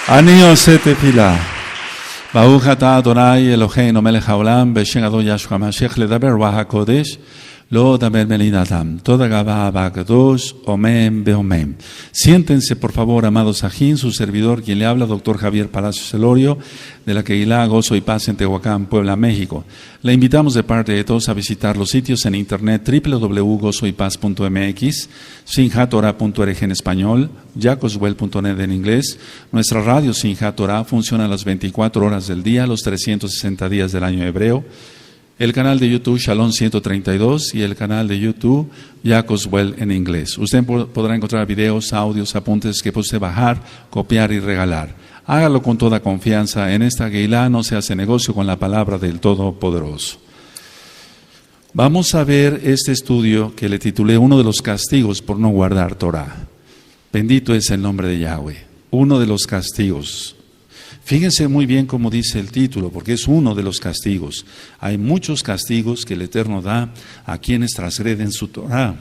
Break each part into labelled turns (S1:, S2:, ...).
S1: אני עושה תפילה. ברוך אתה אדוני אלוהינו מלך העולם בשם אדון ישוע המשיח לדבר רוח הקודש לא דבר melinatam. Toda gaba abacados, omen beomen. Siéntense, por favor, amados ajín, su servidor, quien le habla, doctor Javier Palacios Elorio, de la Keilah Gozo y Paz en Tehuacán, Puebla, México. Le invitamos de parte de todos a visitar los sitios en internet www.gozoypaz.mx, sinjatorah.org en español, jacobswell.net en inglés. Nuestra radio Sinjat Torah funciona a las 24 horas del día, los 360 días del año hebreo. El canal de YouTube Shalom 132 y el canal de YouTube Jacobswell en inglés. Usted podrá encontrar videos, audios, apuntes que puede bajar, copiar y regalar. Hágalo con toda confianza. En esta Keilah no se hace negocio con la palabra del Todopoderoso. Vamos a ver este estudio que le titulé Uno de los castigos por no guardar Torah. Bendito es el nombre de Yahweh. Uno de los castigos. Fíjense muy bien cómo dice el título, porque es uno de los castigos. Hay muchos castigos que el Eterno da a quienes transgreden su Torah.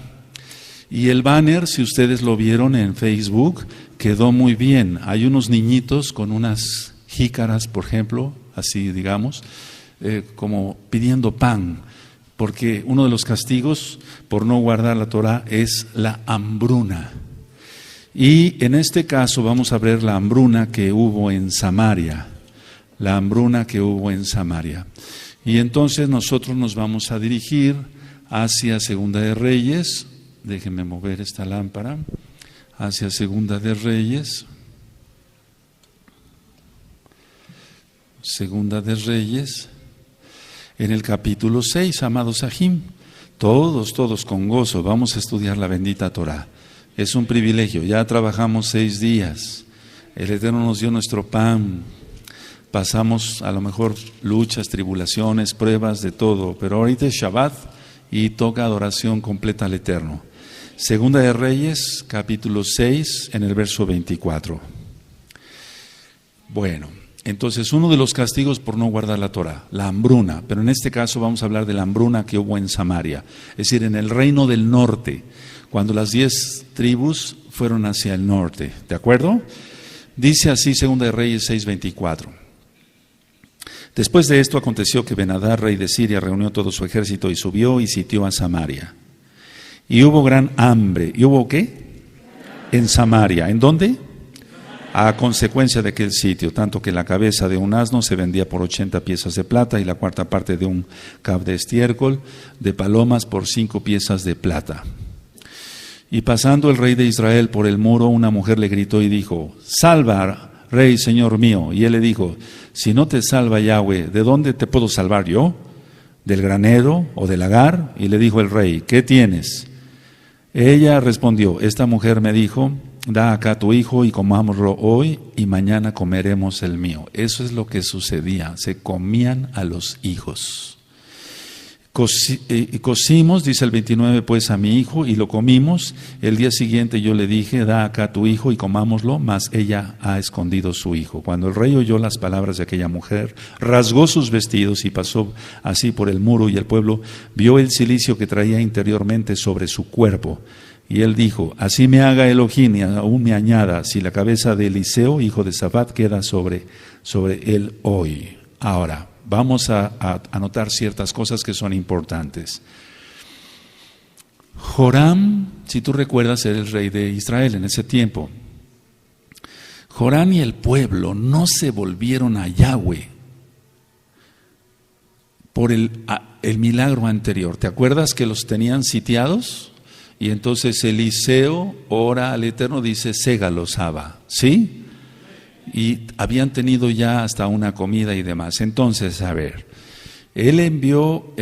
S1: Y el banner, si ustedes lo vieron en Facebook, quedó muy bien. Hay unos niñitos con unas jícaras, por ejemplo, así digamos, como pidiendo pan. Porque uno de los castigos por no guardar la Torah es la hambruna. Y en este caso vamos a ver la hambruna que hubo en Samaria. La hambruna que hubo en Samaria. Y entonces nosotros nos vamos a dirigir hacia Segunda de Reyes. Déjenme mover esta lámpara. Hacia Segunda de Reyes. Segunda de Reyes. En el capítulo 6, amados Ajim. Todos con gozo vamos a estudiar la bendita Torah. Es un privilegio, ya trabajamos 6 días, el Eterno nos dio nuestro pan, pasamos a lo mejor luchas, tribulaciones, pruebas, de todo, pero ahorita es Shabbat y toca adoración completa al Eterno. Segunda de Reyes, capítulo 6, en el verso 24. Bueno, entonces uno de los castigos por no guardar la Torah, la hambruna, pero en este caso vamos a hablar de la hambruna que hubo en Samaria, es decir, en el reino del norte, cuando las 10 tribus fueron hacia el norte, ¿de acuerdo? Dice así Segunda de Reyes 6:24. Después de esto aconteció que Ben-Hadad, rey de Siria, reunió todo su ejército y subió y sitió a Samaria. Y hubo gran hambre. ¿Y hubo qué? En Samaria. ¿En dónde? A consecuencia de aquel sitio, tanto que la cabeza de un asno se vendía por 80 piezas de plata y la cuarta parte de un cab de estiércol de palomas por 5 piezas de plata. Y pasando el rey de Israel por el muro, una mujer le gritó y dijo: salva, rey, señor mío. Y él le dijo: si no te salva Yahweh, ¿de dónde te puedo salvar yo? ¿Del granero o del lagar? Y le dijo el rey: ¿qué tienes? Ella respondió: esta mujer me dijo: da acá tu hijo y comámoslo hoy y mañana comeremos el mío. Eso es lo que sucedía, se comían a los hijos. Cocimos, dice el 29, pues a mi hijo y lo comimos. El día siguiente yo le dije: da acá tu hijo y comámoslo, mas ella ha escondido su hijo. Cuando el rey oyó las palabras de aquella mujer, rasgó sus vestidos y pasó así por el muro, y el pueblo vio el cilicio que traía interiormente sobre su cuerpo. Y él dijo: así me haga Elohim y aún me añada, si la cabeza de Eliseo, hijo de Safat, queda sobre él hoy. Ahora, vamos a anotar ciertas cosas que son importantes. Joram, si tú recuerdas, era el rey de Israel en ese tiempo. Joram y el pueblo no se volvieron a Yahweh por el milagro anterior. ¿Te acuerdas que los tenían sitiados? Y entonces Eliseo ora al Eterno, dice: ségalos, Abba, ¿sí? Y habían tenido ya hasta una comida y demás. Entonces, a ver, él envió,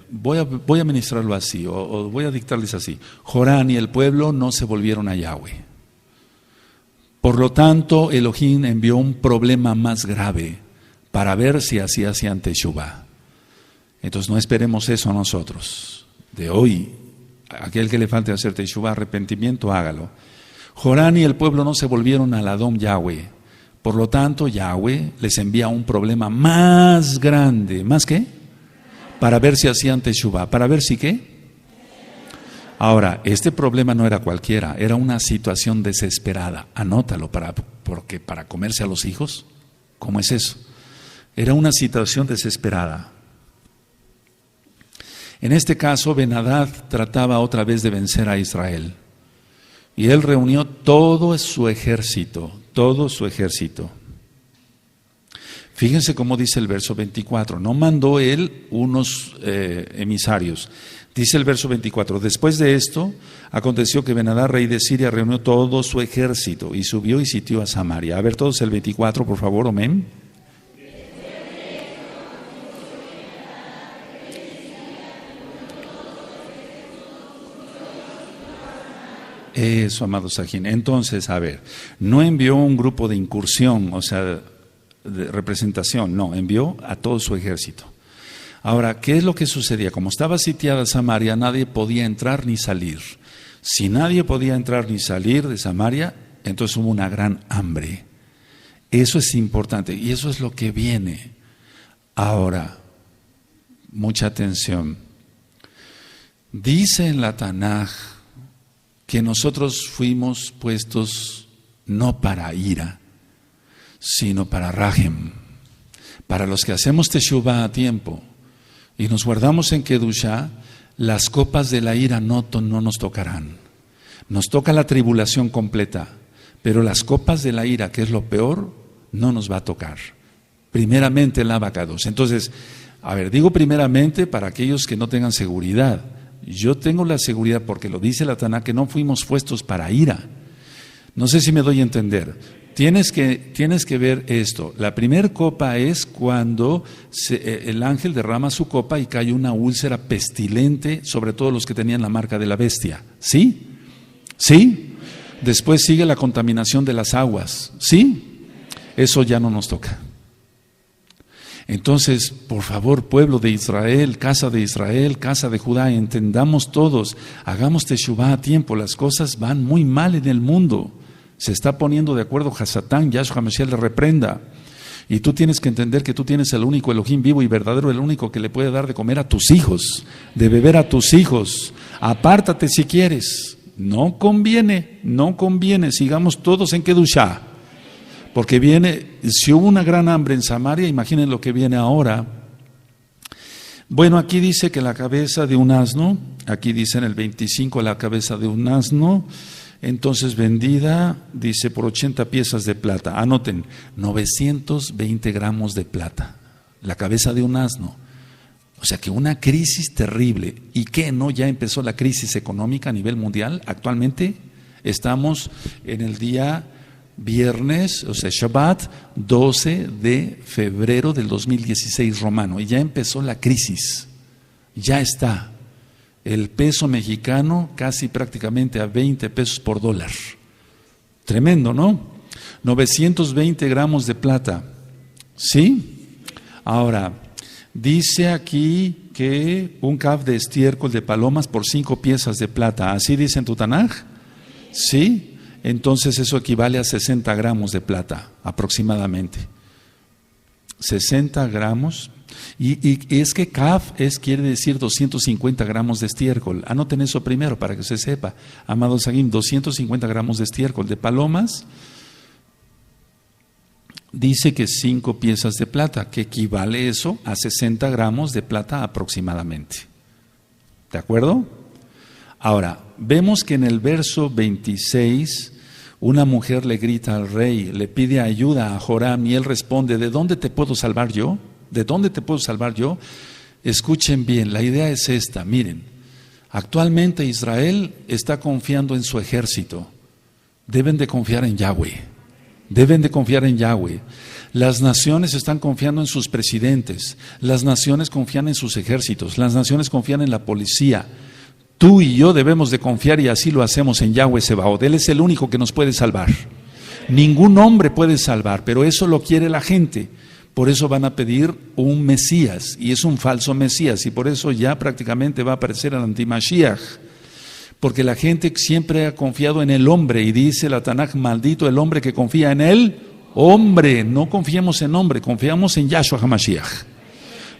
S1: voy a ministrarlo así, o voy a dictarles así: Joram y el pueblo no se volvieron a Yahweh. Por lo tanto, Elohim envió un problema más grave para ver si así hacían teshuvá. Entonces no esperemos eso nosotros. De hoy, aquel que le falte hacer teshuvá, arrepentimiento, hágalo. Joram y el pueblo no se volvieron al Adón Yahweh. Por lo tanto, Yahweh les envía un problema más grande. ¿Más qué? Para ver si hacían teshuvá. ¿Para ver si qué? Ahora, este problema no era cualquiera, era una situación desesperada. Anótalo, porque para comerse a los hijos, ¿cómo es eso? Era una situación desesperada. En este caso, Ben-Hadad trataba otra vez de vencer a Israel. Y él reunió todo su ejército, todo su ejército. Fíjense cómo dice el verso 24, no mandó él unos emisarios. Dice el verso 24, después de esto, aconteció que Ben-Hadad, rey de Siria, reunió todo su ejército y subió y sitió a Samaria. A ver todos el 24, por favor, amén. Eso, amado Sajín. Entonces, a ver, no envió un grupo de incursión, o sea, de representación, no, envió a todo su ejército. Ahora, ¿qué es lo que sucedía? Como estaba sitiada Samaria, nadie podía entrar ni salir. Si nadie podía entrar ni salir de Samaria, entonces hubo una gran hambre. Eso es importante y eso es lo que viene. Ahora, mucha atención. Dice en la Tanaj que nosotros fuimos puestos no para ira, sino para Rajem, para los que hacemos Teshuvah a tiempo y nos guardamos en Kedushá, las copas de la ira no nos tocarán. Nos toca la tribulación completa, pero las copas de la ira, que es lo peor, no nos va a tocar. Primeramente el Abacados. Entonces, a ver, digo primeramente para aquellos que no tengan seguridad. Yo tengo la seguridad porque lo dice la Taná que no fuimos puestos para ira. No sé si me doy a entender. Tienes que ver esto. La primera copa es cuando el ángel derrama su copa y cae una úlcera pestilente sobre todos los que tenían la marca de la bestia. ¿Sí? ¿Sí? Después sigue la contaminación de las aguas. ¿Sí? Eso ya no nos toca. Entonces, por favor, pueblo de Israel, casa de Judá, entendamos todos, hagamos Teshuvah a tiempo, las cosas van muy mal en el mundo. Se está poniendo de acuerdo Hasatán, Yahshua HaMashiach le reprenda. Y tú tienes que entender que tú tienes el único Elohim vivo y verdadero, el único que le puede dar de comer a tus hijos, de beber a tus hijos. Apártate si quieres. No conviene, sigamos todos en Kedushá. Porque viene, si hubo una gran hambre en Samaria, imaginen lo que viene ahora. Bueno, aquí dice que la cabeza de un asno, aquí dice en el 25 la cabeza de un asno, entonces vendida, dice, por 80 piezas de plata. Anoten, 920 gramos de plata, la cabeza de un asno. O sea que una crisis terrible. ¿Y qué no? Ya empezó la crisis económica a nivel mundial. Actualmente estamos en el día viernes, o sea, Shabbat, 12 de febrero del 2016 romano. Y ya empezó la crisis. Ya está. El peso mexicano casi prácticamente a 20 pesos por dólar. Tremendo, ¿no? 920 gramos de plata. ¿Sí? Ahora, dice aquí que un caf de estiércol de palomas por 5 piezas de plata. ¿Así dice en tu Tanaj? ¿Sí? Entonces eso equivale a 60 gramos de plata, aproximadamente. 60 gramos. Y es que kaf quiere decir 250 gramos de estiércol. Anoten eso primero para que se sepa. Amado Saguim, 250 gramos de estiércol de palomas. Dice que 5 piezas de plata, que equivale eso a 60 gramos de plata aproximadamente. ¿De acuerdo? Ahora, vemos que en el verso 26, una mujer le grita al rey, le pide ayuda a Joram y él responde, ¿de dónde te puedo salvar yo? ¿De dónde te puedo salvar yo? Escuchen bien, la idea es esta, miren, actualmente Israel está confiando en su ejército, deben de confiar en Yahweh, Las naciones están confiando en sus presidentes, las naciones confían en sus ejércitos, las naciones confían en la policía. Tú y yo debemos de confiar y así lo hacemos en Yahweh Sebaot. Él es el único que nos puede salvar. Ningún hombre puede salvar, pero eso lo quiere la gente. Por eso van a pedir un Mesías, y es un falso Mesías, y por eso ya prácticamente va a aparecer el antimashiach. Porque la gente siempre ha confiado en el hombre, y dice la Tanaj, maldito el hombre que confía en el hombre. No confiemos en hombre, confiamos en Yahshua HaMashiach.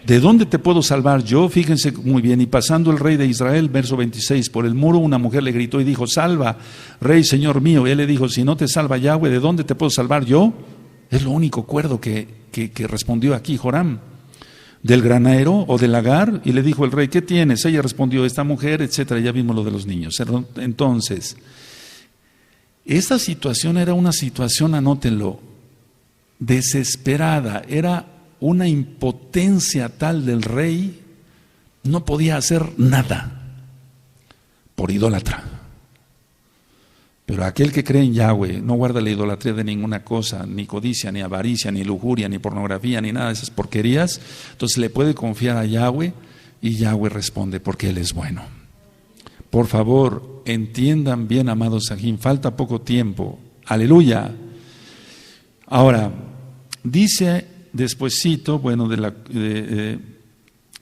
S1: ¿De dónde te puedo salvar yo? Fíjense muy bien. Y pasando el rey de Israel, verso 26, por el muro una mujer le gritó y dijo: salva, rey, señor mío. Y él le dijo: si no te salva Yahweh, ¿de dónde te puedo salvar yo? Es lo único cuerdo que respondió aquí Joram. ¿Del granero o del lagar? Y le dijo el rey: ¿qué tienes? Ella respondió: esta mujer, etcétera. Ya vimos lo de los niños. Entonces, esta situación era una situación, anótenlo, desesperada. Era una impotencia tal del rey, no podía hacer nada por idólatra. Pero aquel que cree en Yahweh no guarda la idolatría de ninguna cosa, ni codicia, ni avaricia, ni lujuria, ni pornografía, ni nada de esas porquerías. Entonces le puede confiar a Yahweh y Yahweh responde porque Él es bueno. Por favor, entiendan bien, amados Sahim, falta poco tiempo. Aleluya. Ahora, dice despuesito, bueno,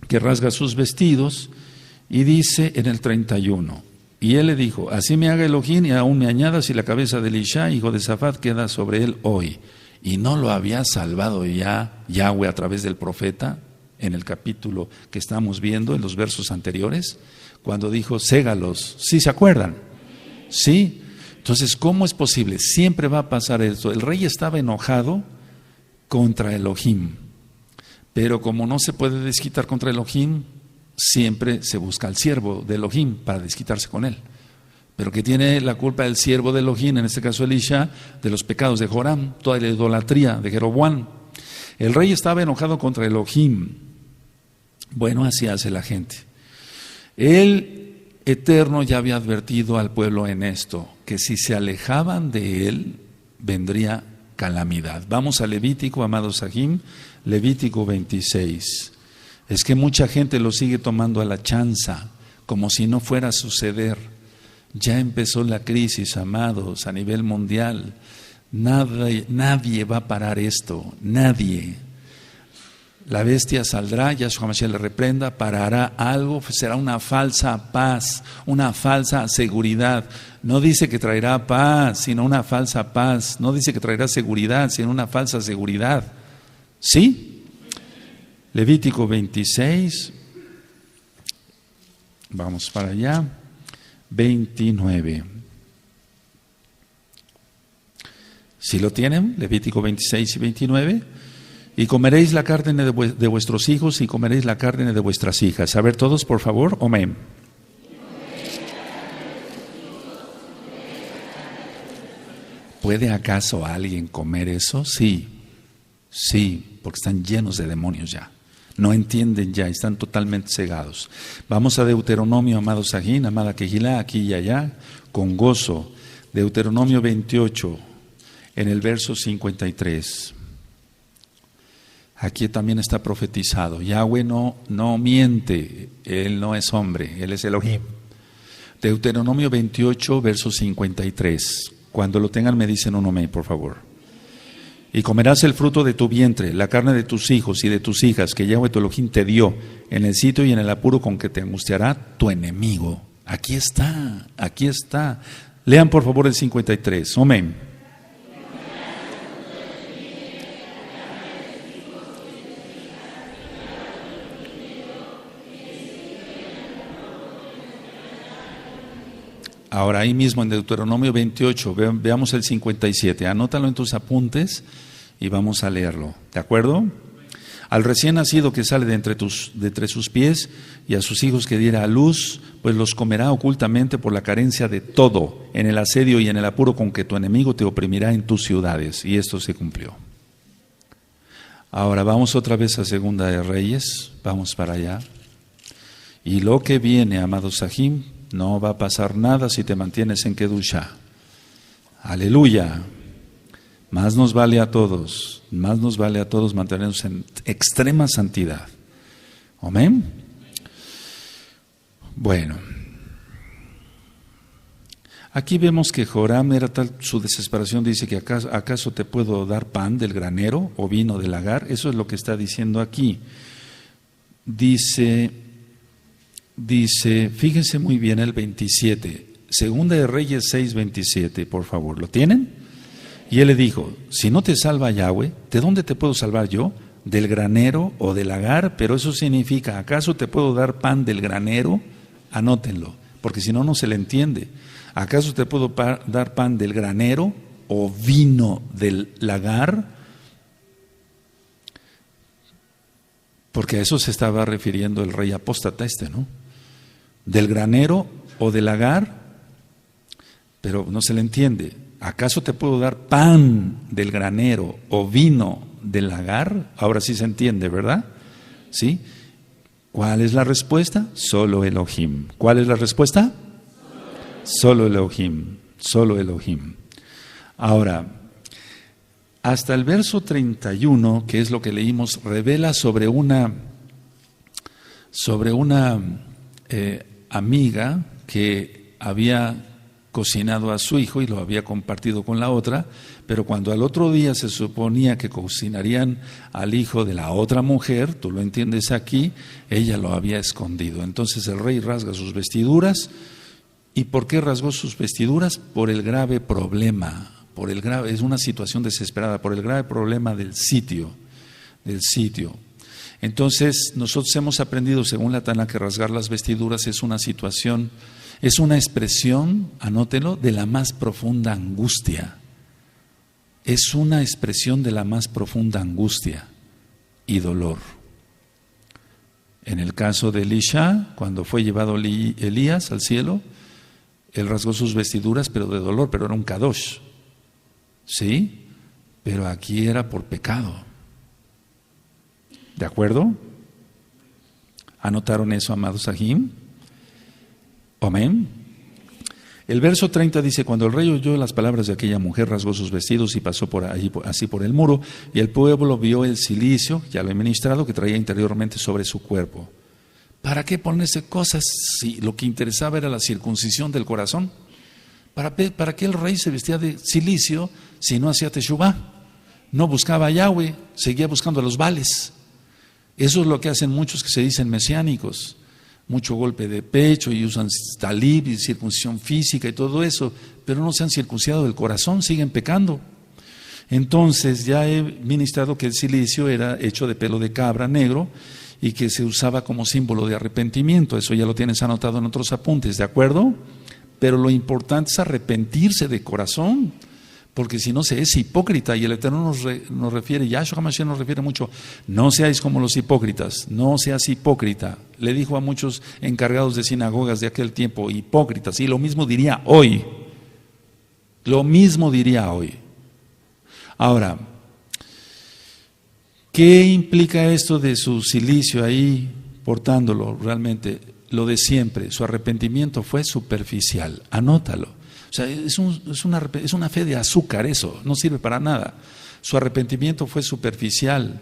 S1: que rasga sus vestidos, y dice en el 31, y él le dijo: así me haga Elohim y aún me añada si la cabeza de Elisha, hijo de Safat, queda sobre él hoy. Y no lo había salvado ya Yahweh a través del profeta en el capítulo que estamos viendo, en los versos anteriores, cuando dijo: ségalos. ¿Sí se acuerdan? Sí. Entonces, ¿cómo es posible? Siempre va a pasar esto. El rey estaba enojado contra Elohim, pero como no se puede desquitar contra Elohim, siempre se busca al siervo de Elohim para desquitarse con él. Pero que tiene la culpa el siervo de Elohim, en este caso Elisha, de los pecados de Joram, toda la idolatría de Jeroboam. El rey estaba enojado contra Elohim. Bueno, así hace la gente. El Eterno ya había advertido al pueblo en esto, que si se alejaban de él, vendría calamidad. Vamos a Levítico, amados Sahim, Levítico 26. Es que mucha gente lo sigue tomando a la chanza, como si no fuera a suceder. Ya empezó la crisis, amados, a nivel mundial. Nadie va a parar esto, nadie. La bestia saldrá, Yahshua Mashiach le reprenda, parará algo, será una falsa paz, una falsa seguridad. No dice que traerá paz, sino una falsa paz. No dice que traerá seguridad, sino una falsa seguridad. ¿Sí? Levítico 26, vamos para allá, 29. ¿Sí lo tienen? Levítico 26 y 29. Y comeréis la carne de vuestros hijos y comeréis la carne de vuestras hijas. A ver todos, por favor, amén. ¿Puede acaso alguien comer eso? Sí, porque están llenos de demonios ya. No entienden ya, están totalmente cegados. Vamos a Deuteronomio, amado Sahín, amada Kehilá, aquí y allá, con gozo. Deuteronomio 28, en el verso 53. Aquí también está profetizado. Yahweh no miente, Él no es hombre, Él es Elohim. Deuteronomio 28, verso 53. Cuando lo tengan me dicen un amén, por favor. Y comerás el fruto de tu vientre, la carne de tus hijos y de tus hijas, que Yahweh tu Elohim te dio, en el sitio y en el apuro con que te angustiará tu enemigo. Aquí está, aquí está. Lean por favor el 53, amén. Ahora ahí mismo en Deuteronomio 28, veamos el 57, anótalo en tus apuntes y vamos a leerlo, ¿de acuerdo? Al recién nacido que sale de entre sus pies y a sus hijos que diera a luz, pues los comerá ocultamente por la carencia de todo, en el asedio y en el apuro con que tu enemigo te oprimirá en tus ciudades. Y esto se cumplió. Ahora vamos otra vez a Segunda de Reyes, vamos para allá. Y lo que viene, amados Sahim, no va a pasar nada si te mantienes en Kedushá. Aleluya. Más nos vale a todos mantenernos en extrema santidad. Amén. Bueno, aquí vemos que Joram era tal su desesperación, dice que acaso te puedo dar pan del granero o vino del lagar. Eso es lo que está diciendo aquí. Dice, fíjense muy bien el 27, Segunda de Reyes 6:27, por favor, ¿lo tienen? Y él le dijo: si no te salva Yahweh, ¿de dónde te puedo salvar yo? del granero o del lagar, pero eso significa, ¿acaso te puedo dar pan del granero? Anótenlo, porque si no, no se le entiende. ¿Acaso te puedo dar pan del granero o vino del lagar? Porque a eso se estaba refiriendo el rey apóstata ¿no? Del granero o del lagar, pero no se le entiende. ¿Acaso te puedo dar pan del granero o vino del lagar? Ahora sí se entiende, ¿verdad? ¿Sí? ¿Cuál es la respuesta? Solo Elohim. ¿Cuál es la respuesta? Solo Elohim. Solo Elohim. Ahora, hasta el verso 31, que es lo que leímos, revela sobre una amiga que había cocinado a su hijo y lo había compartido con la otra, pero cuando al otro día se suponía que cocinarían al hijo de la otra mujer, tú lo entiendes aquí, ella lo había escondido. Entonces el rey rasga sus vestiduras. ¿Y por qué rasgó sus vestiduras? Por el grave problema, es una situación desesperada, por el grave problema del sitio. Entonces nosotros hemos aprendido, según la Tana, que rasgar las vestiduras es una situación, es una expresión, anótelo, de la más profunda angustia. Es una expresión de la más profunda angustia y dolor. En el caso de Elisha, cuando fue llevado Elías al cielo, él rasgó sus vestiduras, pero de dolor, pero era un kadosh. ¿Sí? Pero aquí era por pecado. ¿De acuerdo? ¿Anotaron eso, amados Sahim? Amén. El verso 30 dice: cuando el rey oyó las palabras de aquella mujer, rasgó sus vestidos y pasó por allí, así por el muro, y el pueblo vio el cilicio, ya lo he ministrado, que traía interiormente sobre su cuerpo. ¿Para qué ponerse cosas si lo que interesaba era la circuncisión del corazón? ¿Para qué el rey se vestía de cilicio si no hacía teshuvá? No buscaba a Yahweh, seguía buscando a los Baales. Eso es lo que hacen muchos que se dicen mesiánicos. Mucho golpe de pecho y usan talib y circuncisión física y todo eso, pero no se han circuncidado del corazón, siguen pecando. Entonces ya he ministrado que el cilicio era hecho de pelo de cabra negro y que se usaba como símbolo de arrepentimiento. Eso ya lo tienes anotado en otros apuntes, ¿de acuerdo? Pero lo importante es arrepentirse de corazón, porque si no se es hipócrita, y el Eterno nos refiere, Yahshua HaMashiach nos refiere mucho: no seáis como los hipócritas, no seas hipócrita. Le dijo a muchos encargados de sinagogas de aquel tiempo, hipócritas, y lo mismo diría hoy. Ahora, ¿qué implica esto de su cilicio ahí portándolo? Realmente lo de siempre, su arrepentimiento fue superficial, anótalo. O sea, es una fe de azúcar eso, no sirve para nada. Su arrepentimiento fue superficial,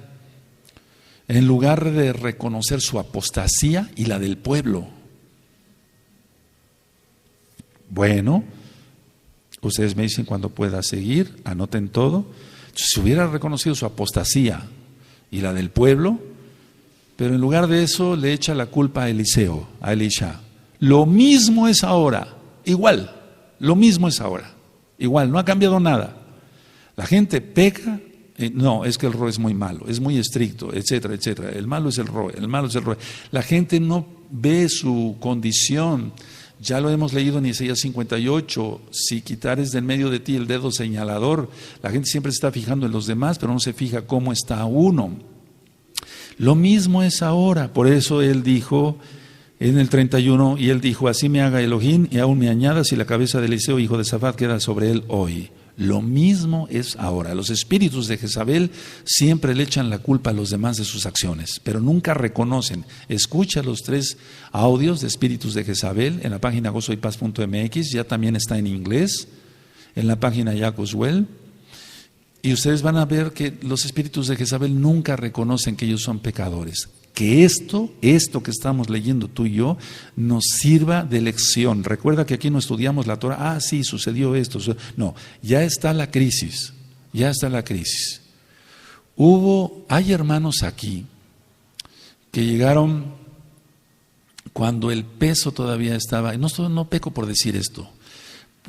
S1: en lugar de reconocer su apostasía y la del pueblo. Bueno, ustedes me dicen cuando pueda seguir, anoten todo. Si hubiera reconocido su apostasía y la del pueblo, pero en lugar de eso le echa la culpa a Eliseo, a Elisha. Lo mismo es ahora, igual. Lo mismo es ahora, igual, no ha cambiado nada. La gente peca, no, es que el Ro es muy malo, es muy estricto, etcétera, etcétera. El malo es el Ro. La gente no ve su condición. Ya lo hemos leído en Isaías 58, si quitares de en medio de ti el dedo señalador. La gente siempre se está fijando en los demás, pero no se fija cómo está uno. Lo mismo es ahora, por eso él dijo en el 31, y él dijo: así me haga Elohim y aún me añada si la cabeza de Eliseo, hijo de Safat, queda sobre él hoy. Lo mismo es ahora. Los espíritus de Jezabel siempre le echan la culpa a los demás de sus acciones, pero nunca reconocen. Escucha los 3 audios de espíritus de Jezabel en la página gozoypaz.mx, ya también está en inglés, en la página Jacoswell. Y ustedes van a ver que los espíritus de Jezabel nunca reconocen que ellos son pecadores. Que esto que estamos leyendo tú y yo nos sirva de lección. Recuerda que aquí no estudiamos la Torah, sí, sucedió esto. No, ya está la crisis, Hay hermanos aquí que llegaron cuando el peso todavía estaba, no peco por decir esto,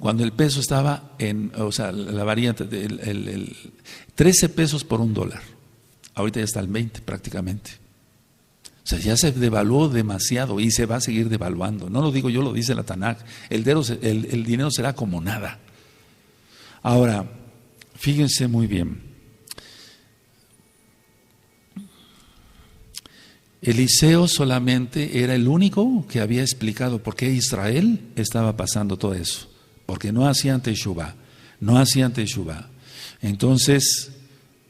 S1: cuando el peso estaba la variante, 13 pesos por $1. ahorita ya está al 20 prácticamente. O sea, ya se devaluó demasiado y se va a seguir devaluando. No lo digo yo, lo dice la Tanaj. El dinero será como nada. Ahora, fíjense muy bien. Eliseo solamente era el único que había explicado por qué Israel estaba pasando todo eso. Porque no hacían teshuvá, no hacían teshuvá. Entonces,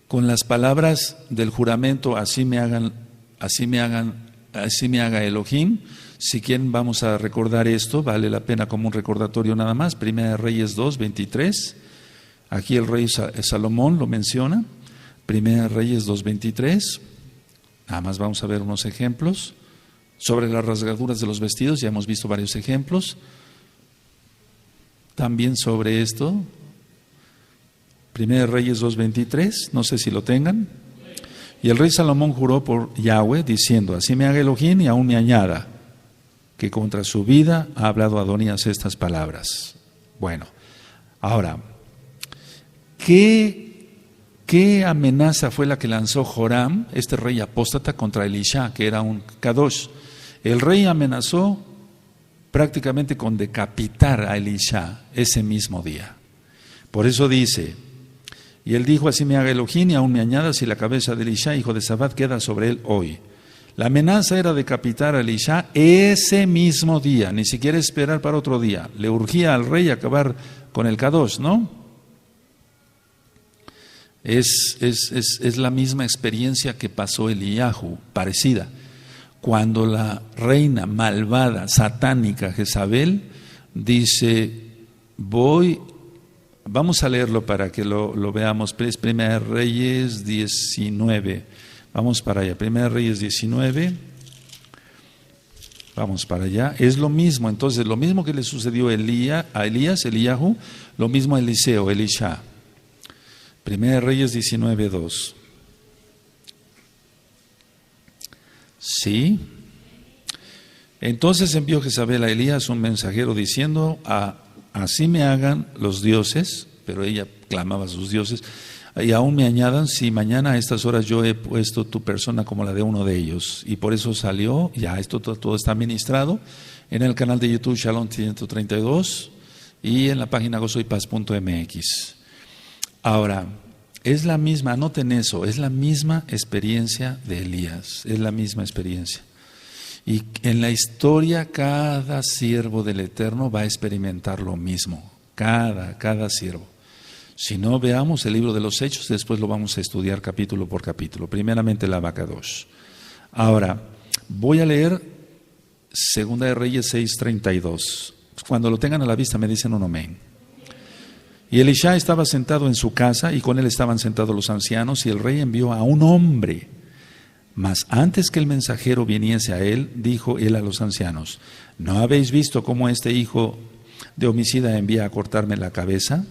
S1: con las palabras del juramento, así me haga Elohim. Si quieren, vamos a recordar esto, vale la pena como un recordatorio nada más. Primera de Reyes 2, 23. Aquí el rey Salomón lo menciona. Primera de Reyes 2, 23. Nada más vamos a ver unos ejemplos. Sobre las rasgaduras de los vestidos, ya hemos visto varios ejemplos. También sobre esto, Primera de Reyes 2:23, no sé si lo tengan. Y el rey Salomón juró por Yahweh, diciendo, así me haga Elohim y aún me añada, que contra su vida ha hablado Adonías estas palabras. Bueno, ahora, ¿qué amenaza fue la que lanzó Joram, este rey apóstata, contra Elisha, que era un Kadosh? El rey amenazó prácticamente con decapitar a Elisha ese mismo día. Por eso dice, y él dijo, así me haga Elohim y aún me añada, si la cabeza de Elisha, hijo de Safat, queda sobre él hoy. La amenaza era decapitar a Elisha ese mismo día, ni siquiera esperar para otro día. Le urgía al rey acabar con el Kadosh, ¿no? Es la misma experiencia que pasó Eliyahu, parecida. Cuando la reina malvada, satánica Jezabel dice, vamos a leerlo para que lo veamos, Primera de Reyes 19, vamos para allá, Primera de Reyes 19, vamos para allá, es lo mismo, entonces lo mismo que le sucedió a Elías, Eliyahu, lo mismo a Eliseo, Elisha. Primera de Reyes 19, 2. Sí. Entonces envió Jezabel a Elías un mensajero diciendo, así me hagan los dioses, pero ella clamaba a sus dioses, y aún me añadan, si mañana a estas horas yo he puesto tu persona como la de uno de ellos. Y por eso salió, ya esto todo está ministrado en el canal de YouTube Shalom 132 y en la página gozoypaz.mx. Ahora, es la misma, anoten eso, es la misma experiencia de Elías, es la misma experiencia. Y en la historia cada siervo del Eterno va a experimentar lo mismo, cada siervo. Si no, veamos el libro de los Hechos, después lo vamos a estudiar capítulo por capítulo. Primeramente la Abacadosh. Ahora, voy a leer Segunda de Reyes 6:32. Cuando lo tengan a la vista me dicen un amén. Y Elisha estaba sentado en su casa y con él estaban sentados los ancianos y el rey envió a un hombre. Mas antes que el mensajero viniese a él, dijo él a los ancianos, ¿no habéis visto cómo este hijo de homicida envía a cortarme la cabeza?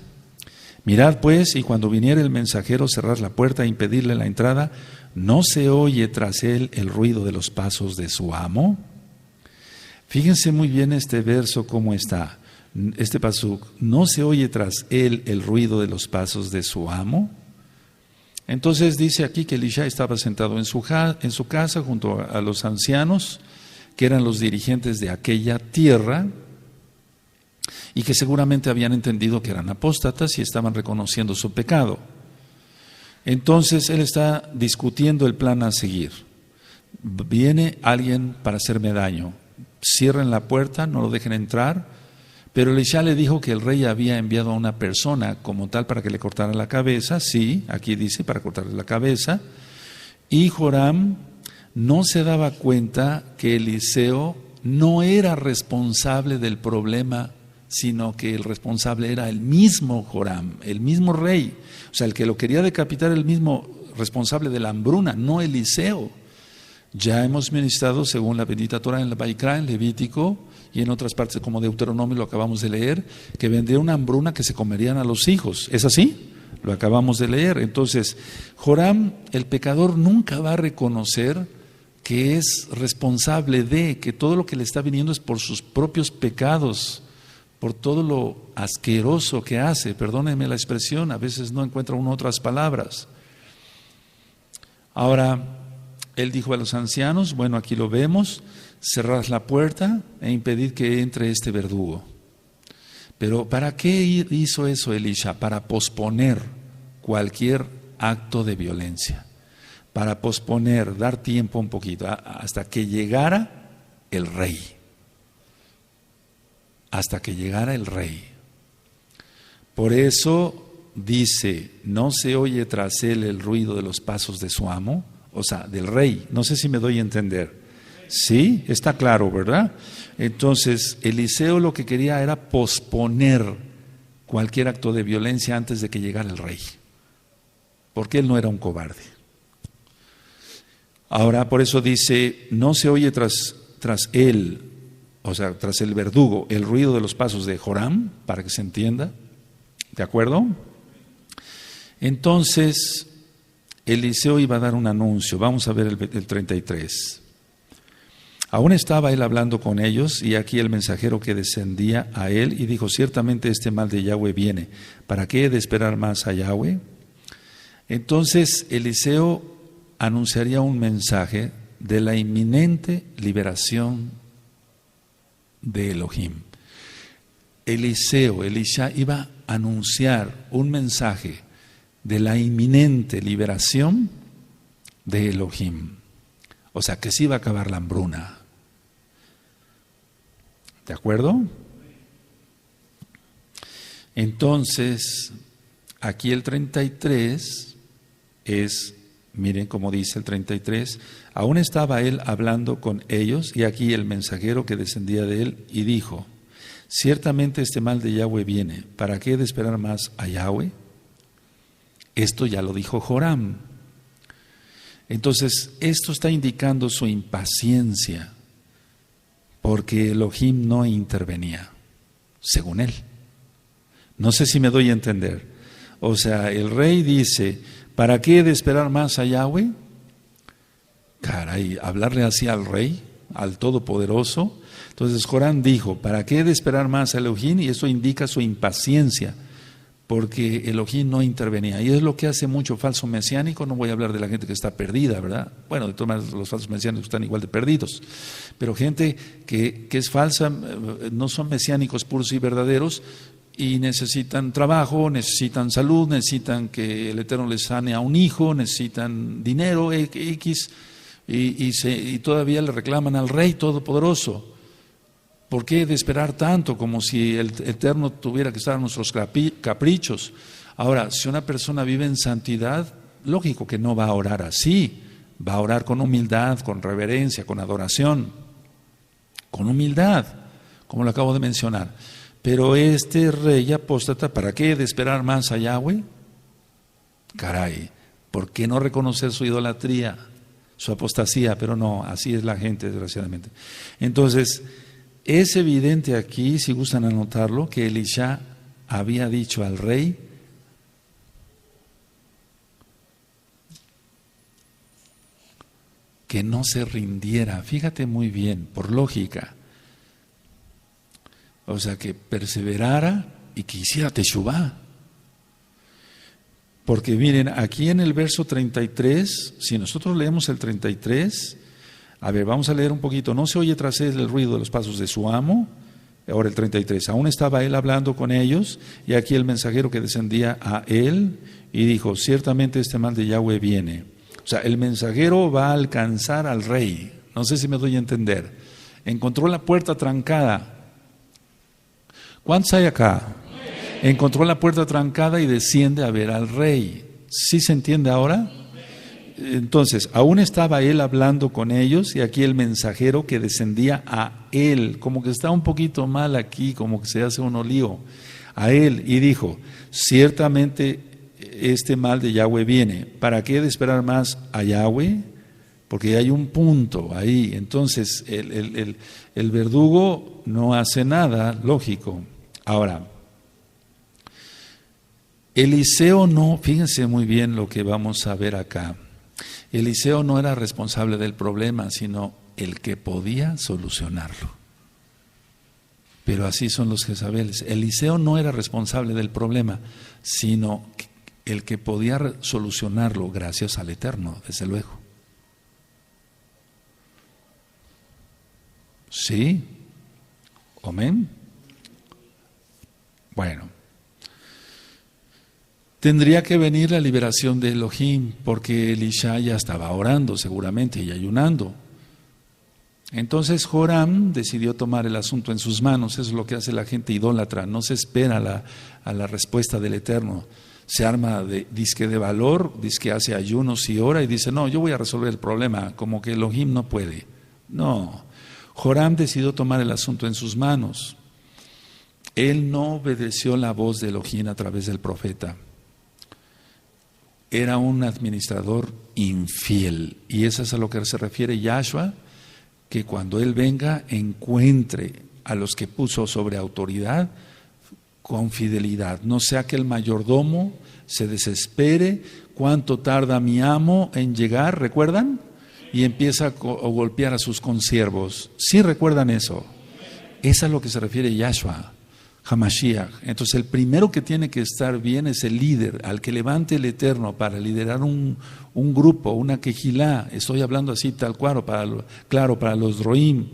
S1: Mirad pues, y cuando viniere el mensajero, cerrad la puerta e impedirle la entrada, ¿no se oye tras él el ruido de los pasos de su amo? Fíjense muy bien este verso cómo está. Este pasuk, ¿no se oye tras él el ruido de los pasos de su amo? Entonces dice aquí que Elisha estaba sentado en su casa junto a los ancianos, que eran los dirigentes de aquella tierra, y que seguramente habían entendido que eran apóstatas y estaban reconociendo su pecado. Entonces él está discutiendo el plan a seguir. Viene alguien para hacerme daño, cierren la puerta, no lo dejen entrar. Pero Elisha le dijo que el rey había enviado a una persona como tal para que le cortara la cabeza, sí, aquí dice para cortarle la cabeza, y Joram no se daba cuenta que Eliseo no era responsable del problema, sino que el responsable era el mismo Joram, el mismo rey, o sea, el que lo quería decapitar, el mismo responsable de la hambruna, no Eliseo. Ya hemos ministrado según la bendita Torah en la Baikra, en Levítico, y en otras partes como Deuteronomio lo acabamos de leer, que vendría una hambruna que se comerían a los hijos. ¿Es así? Lo acabamos de leer. Entonces, Joram, el pecador, nunca va a reconocer que es responsable de, que todo lo que le está viniendo es por sus propios pecados, por todo lo asqueroso que hace. Perdónenme la expresión, a veces no encuentra uno otras palabras. Ahora, él dijo a los ancianos, bueno, aquí lo vemos, cerrad la puerta e impedid que entre este verdugo. Pero ¿para qué hizo eso Elisha? Para posponer cualquier acto de violencia, para posponer, dar tiempo un poquito, hasta que llegara el rey. Hasta que llegara el rey. Por eso dice, no se oye tras él el ruido de los pasos de su amo, o sea, del rey. No sé si me doy a entender. Sí, está claro, ¿verdad? Entonces, Eliseo lo que quería era posponer cualquier acto de violencia antes de que llegara el rey, porque él no era un cobarde. Ahora, por eso dice, no se oye tras él, o sea, tras el verdugo, el ruido de los pasos de Joram, para que se entienda, ¿de acuerdo? Entonces, Eliseo iba a dar un anuncio, vamos a ver el 33. Aún estaba él hablando con ellos, y aquí el mensajero que descendía a él, y dijo, ciertamente este mal de Yahweh viene, ¿para qué he de esperar más a Yahweh? Entonces Eliseo anunciaría un mensaje de la inminente liberación de Elohim. Elisha iba a anunciar un mensaje de la inminente liberación de Elohim. O sea, que se iba a acabar la hambruna. ¿De acuerdo? Entonces, aquí el 33 es, miren cómo dice el 33, aún estaba él hablando con ellos, y aquí el mensajero que descendía de él, y dijo, ciertamente este mal de Yahweh viene, ¿para qué he de esperar más a Yahweh? Esto ya lo dijo Joram. Entonces, esto está indicando su impaciencia, porque Elohim no intervenía, según él. No sé si me doy a entender. O sea, el rey dice, ¿para qué he de esperar más a Yahweh? Caray, hablarle así al rey, al Todopoderoso. Entonces Joram dijo, ¿para qué he de esperar más a Elohim? Y eso indica su impaciencia, porque Elohim no intervenía. Y es lo que hace mucho falso mesiánico. No voy a hablar de la gente que está perdida, ¿verdad? Bueno, de todas maneras los falsos mesiánicos están igual de perdidos. Pero gente que es falsa, no son mesiánicos puros y verdaderos, y necesitan trabajo, necesitan salud, necesitan que el Eterno les sane a un hijo, necesitan dinero, X, y todavía le reclaman al Rey Todopoderoso. ¿Por qué de esperar tanto? Como si el Eterno tuviera que estar a nuestros caprichos. Ahora, si una persona vive en santidad, lógico que no va a orar así, va a orar con humildad, con reverencia, con adoración, con humildad, como lo acabo de mencionar. Pero este rey apóstata, ¿para qué de esperar más a Yahweh? Caray, ¿por qué no reconocer su idolatría, su apostasía? Pero no, así es la gente, desgraciadamente. Entonces, es evidente aquí, si gustan anotarlo, que Elisha había dicho al rey que no se rindiera. Fíjate muy bien, por lógica. O sea, que perseverara y que hiciera teshuvá. Porque miren, aquí en el verso 33, si nosotros leemos el 33, a ver, vamos a leer un poquito. No se oye tras él el ruido de los pasos de su amo. Ahora el 33. Aún estaba él hablando con ellos, y aquí el mensajero que descendía a él, y dijo, ciertamente este mal de Yahweh viene. O sea, el mensajero va a alcanzar al rey. No sé si me doy a entender. Encontró la puerta trancada. ¿Cuántos hay acá? Encontró la puerta trancada y desciende a ver al rey. ¿Sí se entiende ahora? Entonces, aún estaba él hablando con ellos, y aquí el mensajero que descendía a él, como que está un poquito mal aquí, como que se hace un lío, a él, y dijo, ciertamente este mal de Yahweh viene. ¿Para qué de esperar más a Yahweh? Porque hay un punto ahí. Entonces, el verdugo no hace nada, lógico. Ahora, Eliseo no, fíjense muy bien lo que vamos a ver acá. Eliseo no era responsable del problema, sino el que podía solucionarlo. Pero así son los Jezabeles. Eliseo no era responsable del problema, sino el que podía solucionarlo gracias al Eterno, desde luego. ¿Sí? ¿Amén? Bueno, tendría que venir la liberación de Elohim, porque Elisha ya estaba orando seguramente y ayunando. Entonces Joram decidió tomar el asunto en sus manos. Eso es lo que hace la gente idólatra, no se espera a la respuesta del Eterno. Se arma de disque de valor, disque hace ayunos y ora y dice, no, yo voy a resolver el problema, como que Elohim no puede. No, Joram decidió tomar el asunto en sus manos. Él no obedeció la voz de Elohim a través del profeta. Era un administrador infiel, y eso es a lo que se refiere Yahshua, que cuando Él venga encuentre a los que puso sobre autoridad con fidelidad. No sea que el mayordomo se desespere, cuánto tarda mi amo en llegar, ¿recuerdan? Y empieza a golpear a sus consiervos. ¿Sí recuerdan eso? Es a lo que se refiere Yahshua, Hamashiach. Entonces el primero que tiene que estar bien es el líder, al que levante el Eterno para liderar un grupo, una quejilá. Estoy hablando así tal cual, para los roim.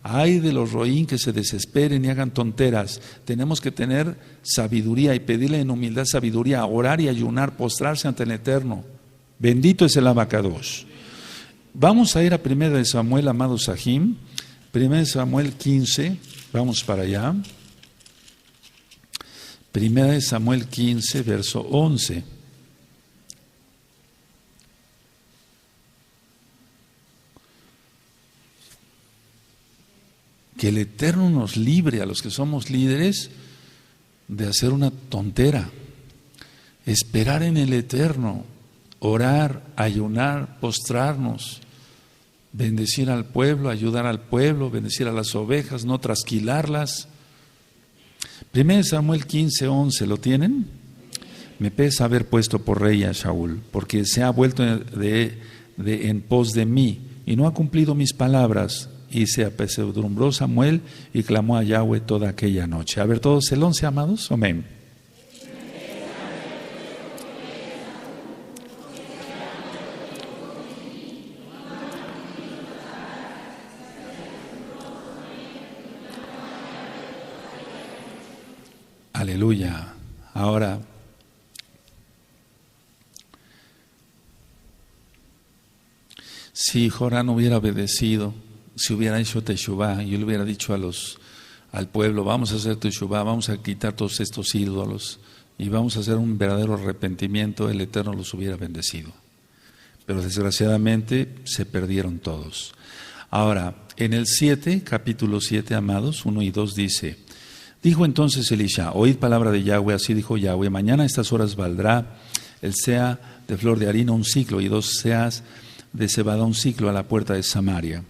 S1: Ay de los roim que se desesperen y hagan tonteras. Tenemos que tener sabiduría y pedirle en humildad sabiduría, orar y ayunar, postrarse ante el Eterno. Bendito es el Abacadosh. Vamos a ir a 1 Samuel, amados Sahim, 1 Samuel 15, vamos para allá. 1 Samuel 15, verso 11. Que el Eterno nos libre a los que somos líderes de hacer una tontera. Esperar en el Eterno, orar, ayunar, postrarnos, bendecir al pueblo, ayudar al pueblo, bendecir a las ovejas, no trasquilarlas. 1 Samuel 15, 11, ¿lo tienen? Me pesa haber puesto por rey a Shaul, porque se ha vuelto en pos de mí y no ha cumplido mis palabras. Y se apesadumbró Samuel y clamó a Yahweh toda aquella noche. A ver, todos el 11, amados. Amén. Aleluya. Ahora, si Joram hubiera obedecido, si hubiera hecho teshuvá, yo le hubiera dicho al pueblo, vamos a hacer teshuvá, vamos a quitar todos estos ídolos y vamos a hacer un verdadero arrepentimiento, el Eterno los hubiera bendecido. Pero desgraciadamente se perdieron todos. Ahora, en el 7, capítulo 7, amados, 1 y 2 dice: dijo entonces Elisha, oíd palabra de Yahweh, así dijo Yahweh, mañana a estas horas valdrá el sea de flor de harina un ciclo y 2 seas de cebada un ciclo a la puerta de Samaria.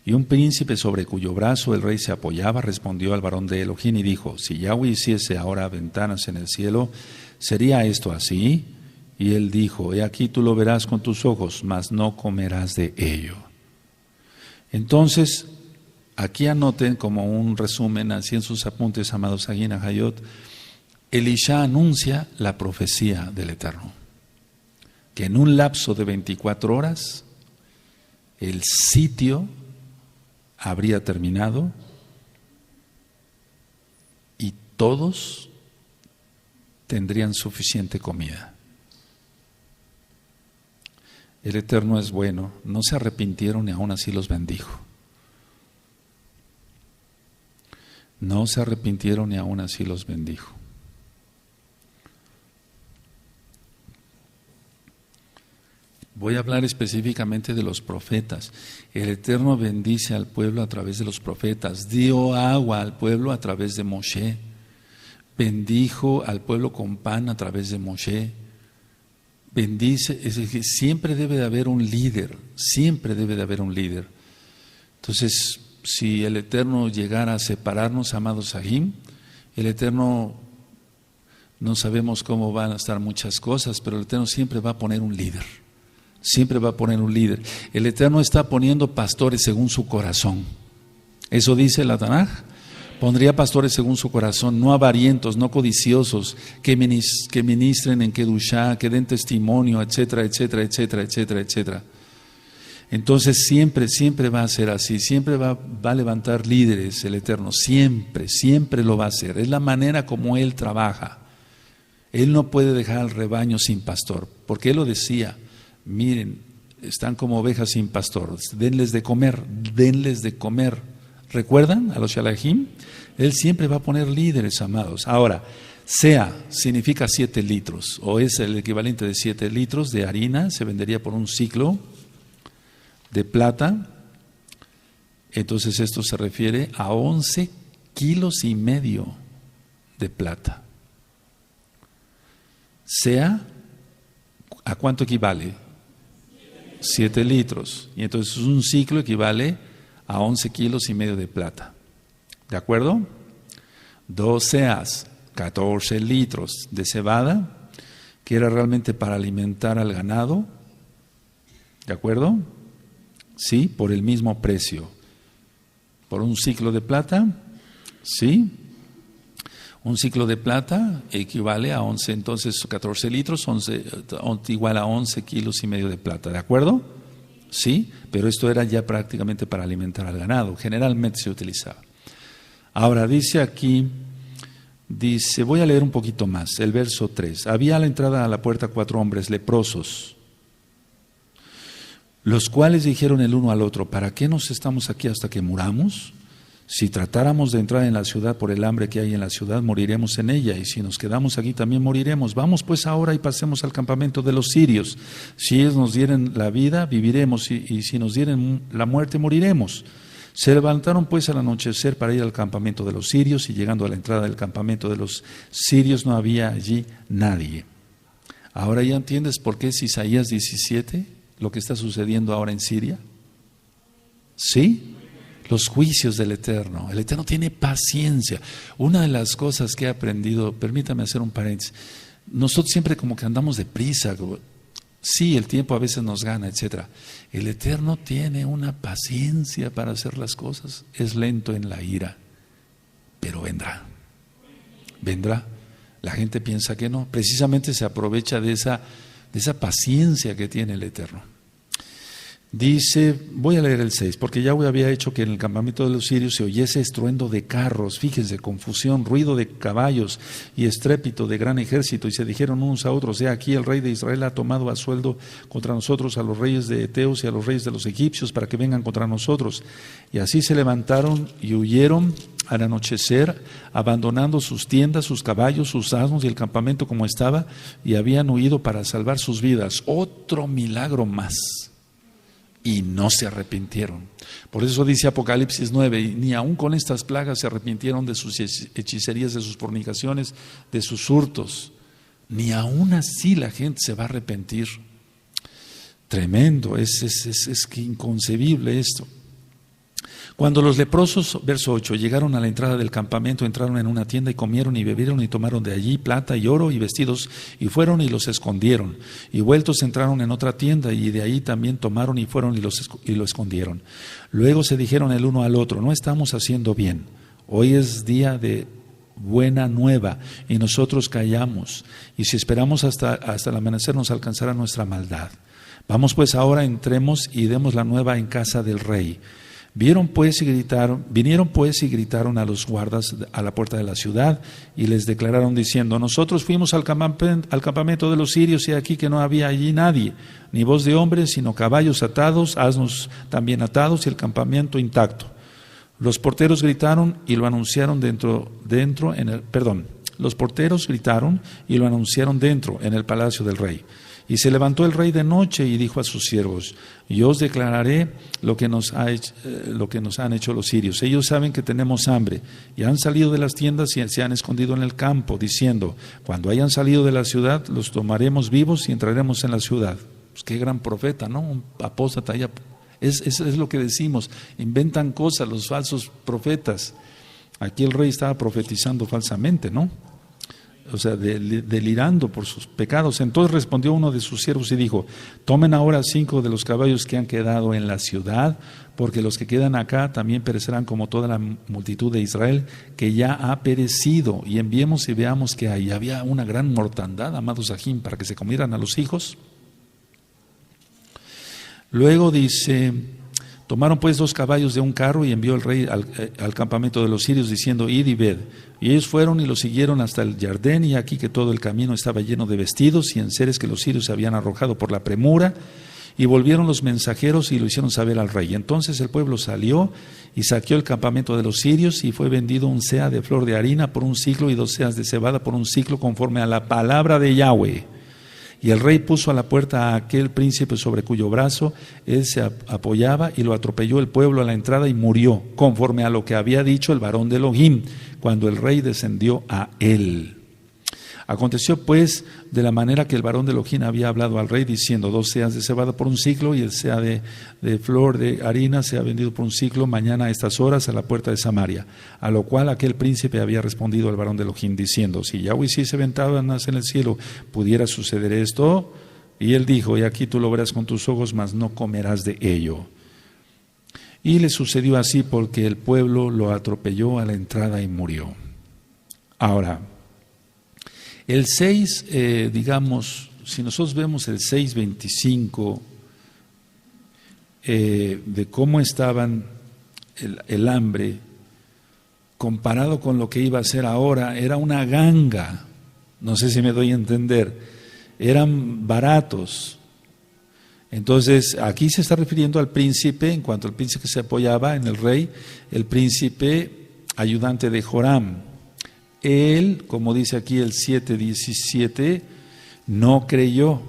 S1: Y un príncipe sobre cuyo brazo el rey se apoyaba respondió al varón de Elohim y dijo: si Yahweh hiciese ahora ventanas en el cielo, ¿sería esto así? Y él dijo: he aquí tú lo verás con tus ojos, mas no comerás de ello. Entonces, aquí anoten como un resumen, así en sus apuntes, amados Agina Hayot, Elisha anuncia la profecía del Eterno, que en un lapso de 24 horas el sitio habría terminado y todos tendrían suficiente comida. El Eterno es bueno, no se arrepintieron y aún así los bendijo. No se arrepintieron y aún así los bendijo. Voy a hablar específicamente de los profetas. El Eterno bendice al pueblo a través de los profetas. Dio agua al pueblo a través de Moshe. Bendijo al pueblo con pan a través de Moshe. Bendice, es decir, siempre debe de haber un líder. Siempre debe de haber un líder. Entonces, si el Eterno llegara a separarnos, amados Sahim, el Eterno, no sabemos cómo van a estar muchas cosas, pero el Eterno siempre va a poner un líder. Siempre va a poner un líder. El Eterno está poniendo pastores según su corazón. Eso dice la Tanaj. Pondría pastores según su corazón, no avarientos, no codiciosos, que ministren en Kedushá, que den testimonio, etcétera, etcétera, etcétera, etcétera, etcétera. Entonces siempre va a ser así, siempre va a levantar líderes el Eterno, siempre lo va a hacer. Es la manera como Él trabaja. Él no puede dejar al rebaño sin pastor, porque Él lo decía, miren, están como ovejas sin pastor, denles de comer. ¿Recuerdan a los Shalahim? Él siempre va a poner líderes, amados. Ahora, sea significa 7 litros, o es el equivalente de 7 litros de harina, se vendería por un ciclo de plata. Entonces esto se refiere a 11,5 kilos de plata. Sea, ¿a cuánto equivale? 7 litros. Y entonces un ciclo equivale a 11,5 kilos de plata. ¿De acuerdo? 2 seas, 14 litros de cebada, que era realmente para alimentar al ganado. ¿De acuerdo? Sí, por el mismo precio. Por un ciclo de plata, sí. Un ciclo de plata equivale a 11, entonces 14 litros, igual a 11,5 kilos de plata. ¿De acuerdo? Sí, pero esto era ya prácticamente para alimentar al ganado. Generalmente se utilizaba. Ahora dice aquí, voy a leer un poquito más, el verso 3. Había a la entrada a la puerta 4 hombres leprosos, los cuales dijeron el uno al otro, ¿para qué nos estamos aquí hasta que muramos? Si tratáramos de entrar en la ciudad por el hambre que hay en la ciudad, moriremos en ella, y si nos quedamos aquí también moriremos. Vamos pues ahora y pasemos al campamento de los sirios. Si ellos nos dieren la vida, viviremos, y si nos dieren la muerte, moriremos. Se levantaron pues al anochecer para ir al campamento de los sirios, y llegando a la entrada del campamento de los sirios no había allí nadie. Ahora ya entiendes por qué es Isaías 17, lo que está sucediendo ahora en Siria. ¿Sí? Los juicios del Eterno. El Eterno tiene paciencia. Una de las cosas que he aprendido, permítame hacer un paréntesis, nosotros siempre como que andamos deprisa, sí, el tiempo a veces nos gana, etcétera. El Eterno tiene una paciencia para hacer las cosas. Es lento en la ira, pero vendrá. La gente piensa que no. Precisamente se aprovecha de esa paciencia que tiene el Eterno. Dice, voy a leer el 6, porque Yahweh había hecho que en el campamento de los sirios se oyese estruendo de carros, fíjense, confusión, ruido de caballos y estrépito de gran ejército, y se dijeron unos a otros, aquí el rey de Israel ha tomado a sueldo contra nosotros a los reyes de Eteos y a los reyes de los egipcios para que vengan contra nosotros. Y así se levantaron y huyeron al anochecer, abandonando sus tiendas, sus caballos, sus asnos y el campamento como estaba, y habían huido para salvar sus vidas. Otro milagro más. Y no se arrepintieron. Por eso dice Apocalipsis 9, ni aun con estas plagas se arrepintieron de sus hechicerías, de sus fornicaciones, de sus hurtos. Ni aun así la gente se va a arrepentir. Tremendo, es que inconcebible esto. Cuando los leprosos, verso 8, llegaron a la entrada del campamento, entraron en una tienda y comieron y bebieron y tomaron de allí plata y oro y vestidos, y fueron y los escondieron. Y vueltos entraron en otra tienda y de ahí también tomaron y fueron y lo escondieron. Luego se dijeron el uno al otro, no estamos haciendo bien. Hoy es día de buena nueva y nosotros callamos. Y si esperamos hasta el amanecer nos alcanzará nuestra maldad. Vamos pues ahora, entremos y demos la nueva en casa del rey. Vinieron pues y gritaron a los guardas a la puerta de la ciudad y les declararon diciendo, nosotros fuimos al campamento de los sirios y aquí que no había allí nadie, ni voz de hombre, sino caballos atados, asnos también atados y el campamento intacto. Los porteros gritaron y lo anunciaron Los porteros gritaron y lo anunciaron dentro, en el palacio del rey. Y se levantó el rey de noche y dijo a sus siervos, yo os declararé lo que nos han hecho los sirios. Ellos saben que tenemos hambre y han salido de las tiendas y se han escondido en el campo, diciendo, cuando hayan salido de la ciudad, los tomaremos vivos y entraremos en la ciudad. Pues qué gran profeta, ¿no? Un apóstata. Es lo que decimos, inventan cosas los falsos profetas. Aquí el rey estaba profetizando falsamente, ¿no? o sea, delirando por sus pecados. Entonces respondió uno de sus siervos y dijo: tomen ahora 5 de los caballos que han quedado en la ciudad, porque los que quedan acá también perecerán como toda la multitud de Israel, que ya ha perecido, y enviemos y veamos que hay. Había una gran mortandad, amados Sajín, para que se comieran a los hijos. Luego dice: tomaron pues 2 caballos de un carro y envió el rey al campamento de los sirios diciendo: id y ved. Y ellos fueron y lo siguieron hasta el Jardén, y aquí que todo el camino estaba lleno de vestidos y enseres que los sirios se habían arrojado por la premura. Y volvieron los mensajeros y lo hicieron saber al rey. Entonces el pueblo salió y saqueó el campamento de los sirios, y fue vendido 1 seah de flor de harina por 1 siclo y 2 seas de cebada por 1 siclo, conforme a la palabra de Yahweh. Y el rey puso a la puerta a aquel príncipe sobre cuyo brazo él se apoyaba, y lo atropelló el pueblo a la entrada y murió, conforme a lo que había dicho el varón de Elohim, cuando el rey descendió a él. Aconteció pues de la manera que el varón de Elohim había hablado al rey, diciendo: 2 seas de cebada por 1 siclo, y el seah de flor de harina sea vendido por 1 siclo mañana a estas horas a la puerta de Samaria. A lo cual aquel príncipe había respondido al varón de Elohim, diciendo: si Yahweh hiciese ventanas en el cielo, ¿pudiera suceder esto? Y él dijo: y aquí tú lo verás con tus ojos, mas no comerás de ello. Y le sucedió así, porque el pueblo lo atropelló a la entrada y murió. Ahora, el 6, digamos, si nosotros vemos el 6:25, de cómo estaban el hambre, comparado con lo que iba a ser ahora, era una ganga, no sé si me doy a entender, eran baratos. Entonces, aquí se está refiriendo al príncipe, en cuanto al príncipe se apoyaba en el rey, el príncipe ayudante de Joram. Él, como dice aquí el 7:17, no creyó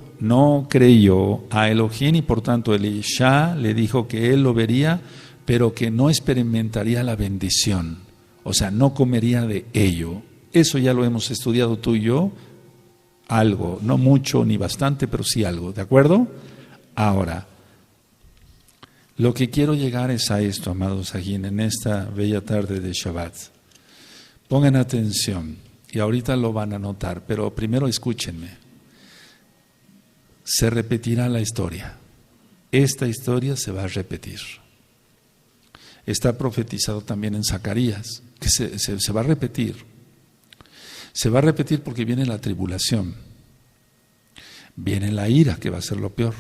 S1: a Elohim, y por tanto Elisha le dijo que él lo vería, pero que no experimentaría la bendición, o sea, no comería de ello. Eso ya lo hemos estudiado tú y yo, algo, no mucho ni bastante, pero sí algo, ¿de acuerdo? Ahora, lo que quiero llegar es a esto, amados Sajín, en esta bella tarde de Shabbat. Pongan atención, y ahorita lo van a notar, pero primero escúchenme. Se repetirá la historia. Esta historia se va a repetir. Está profetizado también en Zacarías, que se va a repetir. Se va a repetir porque viene la tribulación. Viene la ira, que va a ser lo peor.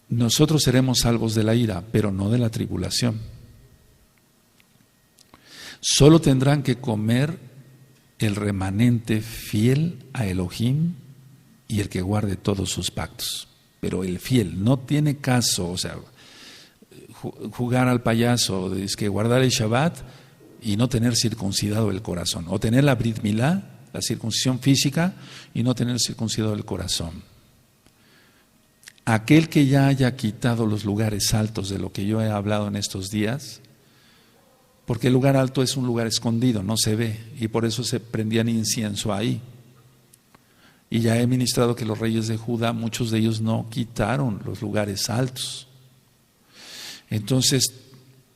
S1: Nosotros seremos salvos de la ira, pero no de la tribulación. Solo tendrán que comer el remanente fiel a Elohim y el que guarde todos sus pactos. Pero el fiel no tiene caso, o sea, jugar al payaso, es que guardar el Shabbat y no tener circuncidado el corazón, o tener la Brit Milá, la circuncisión física, y no tener circuncidado el corazón. Aquel que ya haya quitado los lugares altos de lo que yo he hablado en estos días, porque el lugar alto es un lugar escondido, no se ve, y por eso se prendían incienso ahí. Y ya he ministrado que los reyes de Judá, muchos de ellos no quitaron los lugares altos. Entonces,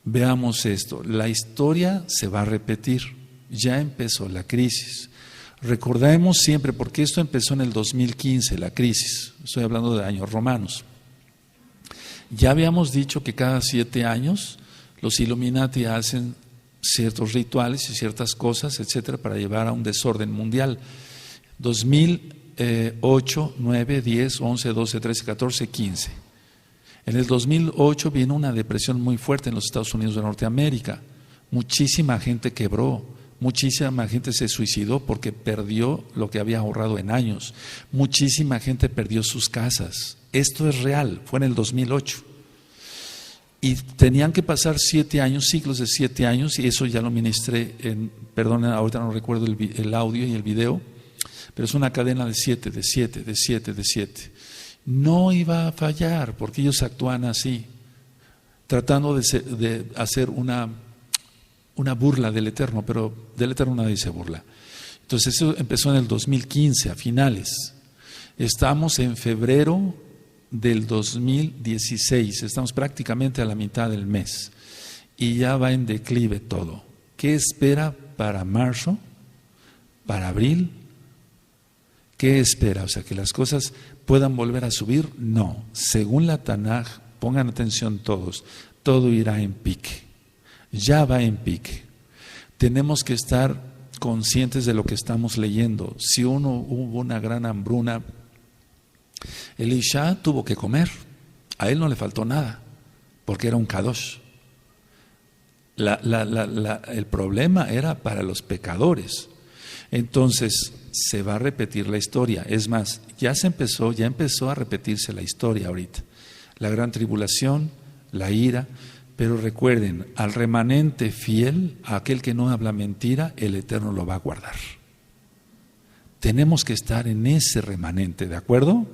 S1: veamos esto, la historia se va a repetir, ya empezó la crisis. Recordemos siempre, porque esto empezó en el 2015, la crisis, estoy hablando de años romanos. Ya habíamos dicho que cada 7 años los Illuminati hacen ciertos rituales y ciertas cosas, etcétera, para llevar a un desorden mundial. 2008, 9, 10, 11, 12, 13, 14, 15. En el 2008 vino una depresión muy fuerte en los Estados Unidos de Norteamérica. Muchísima gente quebró, muchísima gente se suicidó porque perdió lo que había ahorrado en años. Muchísima gente perdió sus casas. Esto es real, fue en el 2008. Y tenían que pasar 7 años, ciclos de 7 años, y eso ya lo ministré, perdonen, ahorita no recuerdo el audio y el video, pero es una cadena de 7, de 7, de 7, de 7. No iba a fallar, porque ellos actúan así, tratando de hacer una burla del Eterno, pero del Eterno nadie se burla. Entonces eso empezó en el 2015, a finales. Estamos en febrero del 2016, estamos prácticamente a la mitad del mes y ya va en declive todo. ¿Qué espera para marzo? para abril. ¿Qué espera? O sea, que las cosas puedan volver a subir. No, según la Tanaj, pongan atención todos, todo irá en pique, ya va en pique. Tenemos que estar conscientes de lo que estamos leyendo. Si hubo una gran hambruna, Elisha tuvo que comer, a él no le faltó nada, porque era un kadosh. El problema era para los pecadores. Entonces se va a repetir la historia. Es más, ya empezó a repetirse la historia ahorita. La gran tribulación, la ira, pero recuerden, al remanente fiel, a aquel que no habla mentira, el Eterno lo va a guardar. Tenemos que estar en ese remanente, ¿de acuerdo?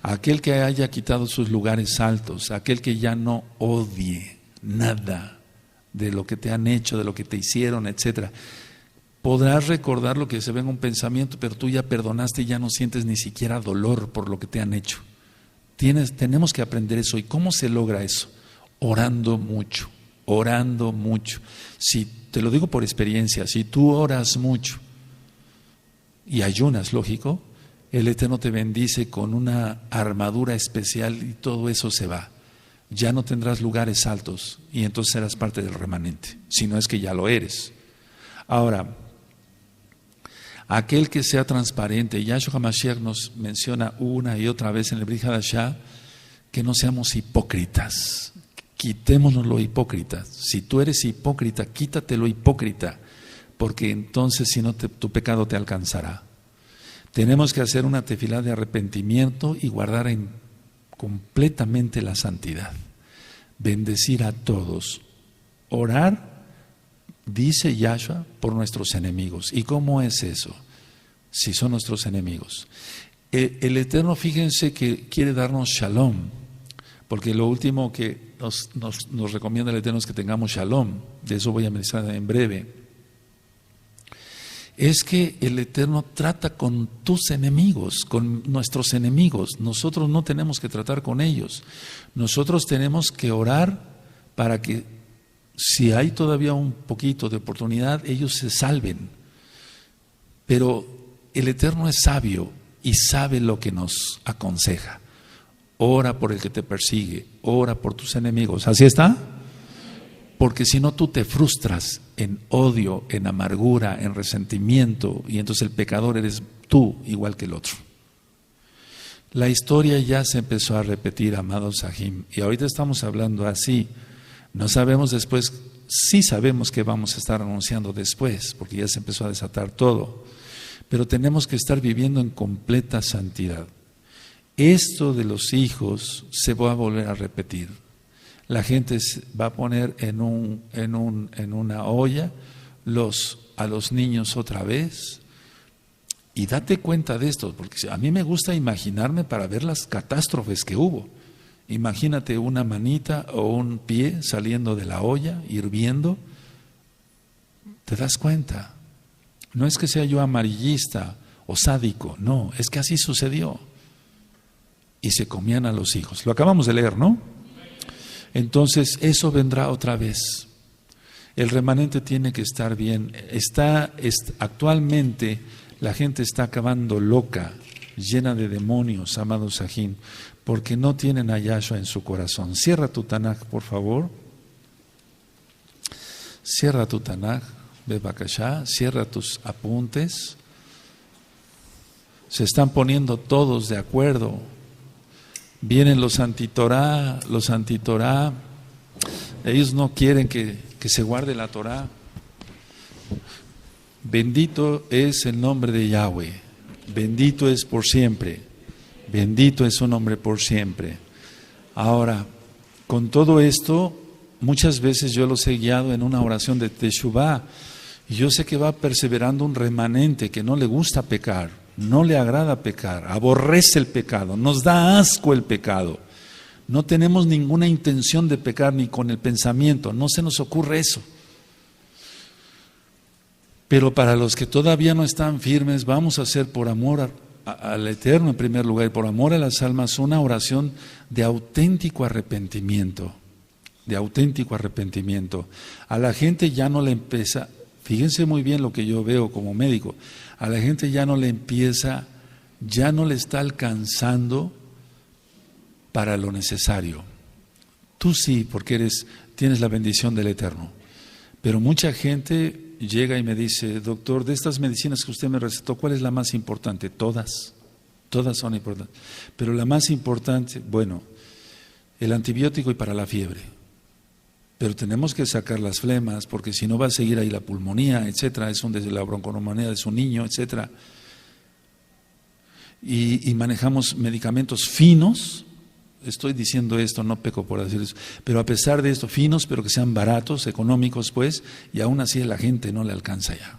S1: Aquel que haya quitado sus lugares altos, aquel que ya no odie nada de lo que te han hecho, de lo que te hicieron, etcétera. Podrás recordar lo que se ve en un pensamiento, pero tú ya perdonaste y ya no sientes ni siquiera dolor por lo que te han hecho. Tenemos que aprender eso. ¿Y cómo se logra eso? Orando mucho, orando mucho. Si te lo digo por experiencia, si tú oras mucho y ayunas, lógico, el Eterno te bendice con una armadura especial y todo eso se va. Ya no tendrás lugares altos y entonces serás parte del remanente, si no es que ya lo eres. Ahora, aquel que sea transparente, Yahshua HaMashiach nos menciona una y otra vez en el Brit Hadashah que no seamos hipócritas. Quitémonos lo hipócrita. Si tú eres hipócrita, quítate lo hipócrita, porque entonces si no tu pecado te alcanzará. Tenemos que hacer una tefilá de arrepentimiento y guardar completamente la santidad. Bendecir a todos. Orar, dice Yahshua, por nuestros enemigos. ¿Y cómo es eso? Si son nuestros enemigos. El Eterno, fíjense que quiere darnos shalom, porque lo último que nos recomienda el Eterno es que tengamos shalom. De eso voy a mencionar en breve. Es que el Eterno trata con tus enemigos, con nuestros enemigos. Nosotros no tenemos que tratar con ellos. Nosotros tenemos que orar para que, si hay todavía un poquito de oportunidad, ellos se salven. Pero el Eterno es sabio y sabe lo que nos aconseja. Ora por el que te persigue, ora por tus enemigos. ¿Así está? Porque si no, tú te frustras en odio, en amargura, en resentimiento, y entonces el pecador eres tú, igual que el otro. La historia ya se empezó a repetir, amados Sahim, y ahorita estamos hablando así. No sabemos después, sí sabemos que vamos a estar anunciando después, porque ya se empezó a desatar todo, pero tenemos que estar viviendo en completa santidad. Esto de los hijos se va a volver a repetir. La gente va a poner en una olla a los niños otra vez. Y date cuenta de esto, porque a mí me gusta imaginarme para ver las catástrofes que hubo. Imagínate una manita o un pie saliendo de la olla, hirviendo. ¿Te das cuenta? No es que sea yo amarillista o sádico, no, es que así sucedió. Y se comían a los hijos. Lo acabamos de leer, ¿no? Entonces, eso vendrá otra vez. El remanente tiene que estar bien. Actualmente la gente está acabando loca, llena de demonios, amados Sahim, porque no tienen a Yahshua en su corazón. Cierra tu Tanaj, por favor. Cierra tu Tanaj, Bebakashá, cierra tus apuntes. Se están poniendo todos de acuerdo. Vienen los antitorá, ellos no quieren que se guarde la Torá. Bendito es el nombre de Yahweh, bendito es por siempre, bendito es su nombre por siempre. Ahora, con todo esto, muchas veces yo los he guiado en una oración de Teshuvá, y yo sé que va perseverando un remanente que no le gusta pecar. No le agrada pecar, aborrece el pecado, nos da asco el pecado. No tenemos ninguna intención de pecar ni con el pensamiento, no se nos ocurre eso. Pero para los que todavía no están firmes, vamos a hacer por amor al Eterno en primer lugar y por amor a las almas una oración de auténtico arrepentimiento. De auténtico arrepentimiento. A la gente ya no le empieza, Fíjense muy bien lo que yo veo como médico. A la gente ya no le está alcanzando para lo necesario. Tú sí, porque tienes la bendición del Eterno. Pero mucha gente llega y me dice, doctor, de estas medicinas que usted me recetó, ¿cuál es la más importante? Todas son importantes. Pero la más importante, bueno, el antibiótico y para la fiebre. Pero tenemos que sacar las flemas, porque si no va a seguir ahí la pulmonía, etcétera, es desde la bronconeumonía de su niño, etcétera. Y manejamos medicamentos finos. Estoy diciendo esto, no peco por decir eso, pero a pesar de esto, finos, pero que sean baratos, económicos, pues, y aún así a la gente no le alcanza ya.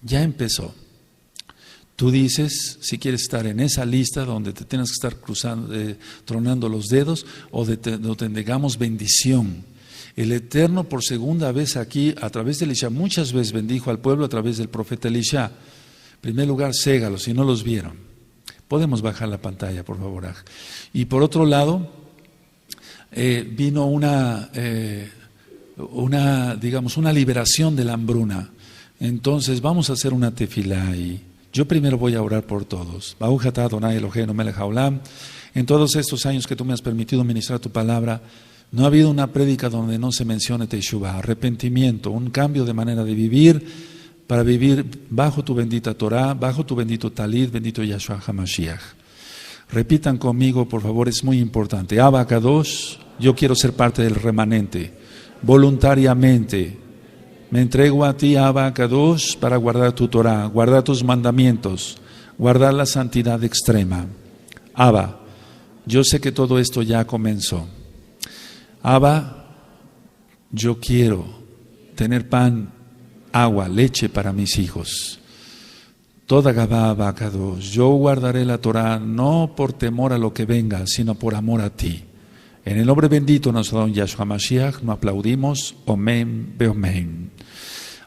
S1: Ya empezó. Tú dices, si quieres estar en esa lista donde te tienes que estar tronando los dedos, o donde tengamos bendición. El Eterno por segunda vez aquí, a través de Elisha, muchas veces bendijo al pueblo a través del profeta Elisha. En primer lugar, ségalos, si no los vieron. Podemos bajar la pantalla, por favor. Y por otro lado, vino una liberación de la hambruna. Entonces, vamos a hacer una tefilá y yo primero voy a orar por todos. Baruch atah Adonai Eloheinu melech haolam. En todos estos años que tú me has permitido ministrar tu palabra, no ha habido una prédica donde no se mencione Teshuvah, arrepentimiento, un cambio de manera de vivir, para vivir bajo tu bendita Torah, bajo tu bendito Talit, bendito Yahshua HaMashiach. Repitan conmigo, por favor, es muy importante. Abba Kadosh, yo quiero ser parte del remanente, voluntariamente. Me entrego a ti, Abba Kadosh, para guardar tu Torah, guardar tus mandamientos, guardar la santidad extrema. Abba, yo sé que todo esto ya comenzó. Abba, yo quiero tener pan, agua, leche para mis hijos. Toda Gabá Abacados, yo guardaré la Torah no por temor a lo que venga, sino por amor a ti. En el nombre bendito nuestro don Yahshua Mashiach, nos aplaudimos, Omen, Beomen.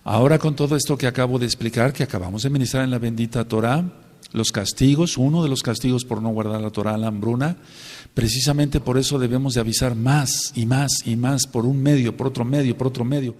S1: Ahora con todo esto que acabo de explicar, que acabamos de ministrar en la bendita Torah, los castigos, uno de los castigos por no guardar la Torah, la hambruna, precisamente por eso debemos de avisar más y más y más, por un medio, por otro medio, por otro medio.